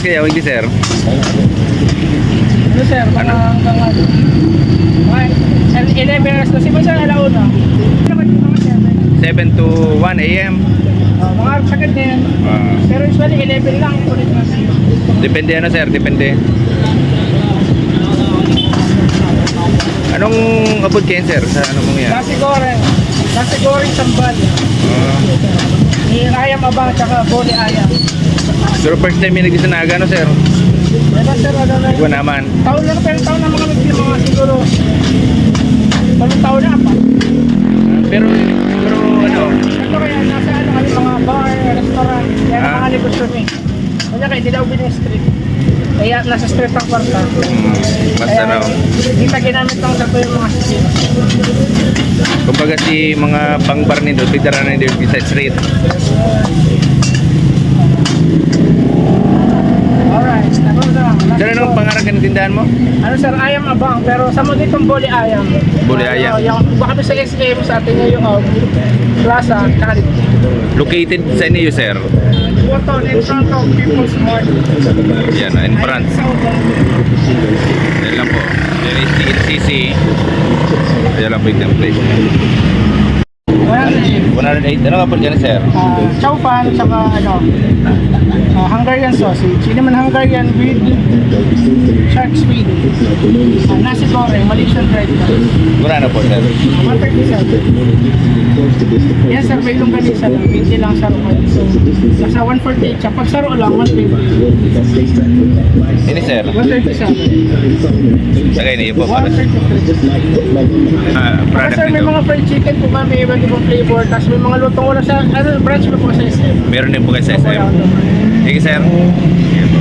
kaya, hindi sir. Ano sir, mga hanggang ano? Mga 11 hours na. Siba sa alauna. 7 to 1 a.m. Mga sagad na yan. Pero usually 11 lang yung ulit natin. Depende ano sir, depende. Anong abot kayo sir? Sa ano mong yan? Nasi goreng sambal. Ayam abang tsaka boli ayam. Pero first time yung nagsisanaga, ano sir? Diba sir, ano na Iba naman. taon lang, pero taon naman kami yung mga siguro. Walang taon na pa. Pero ano? Ito kaya nasa ano kami mga bar, restaurant. Kaya mga negosyo kami. Kaya kayo, hindi na ubin yung street. Kaya nasa street ang kwarta. Mas Kaya, ano? Dito ginamit lang sa yung mga street. Kumbaga si mga pang-bar nito, pidara na nito sa street. Alright, tapos na lang. Sir, anong pangarap ka ng tindahan mo? Ano sir, ayam abang, pero sa mo ditong boli ayam. Boli ayam. Yung baka sa SM sa atin yung plaza, tsaka dito. Located sa inyo sir? Button in front of People's Mart. Yan, in front. Yan lang po. Yan is TNCC. Yan lang po yung template. 108. Ano ka po dyan sir? Chow fan, tsaka ano, Hungarian sausage. Hindi naman Hungarian with shark's feed. Nasi goreng, Malaysian fried rice. Mura na po sir? 137. Yes sir, may longganisa lang. 20 lang saro ko. So, nasa 148 siya. Pag saro lang, 120. Ini sir? 137. Sagay na yun po. Para sa 133. product Sir, may nito. mga fried chicken po ba? May iba't ibang flavor. Tapos may mga lutong wala sa, ano, branch mo po sa SM. Meron din po kayo sa SM. Sige sir. Yan po.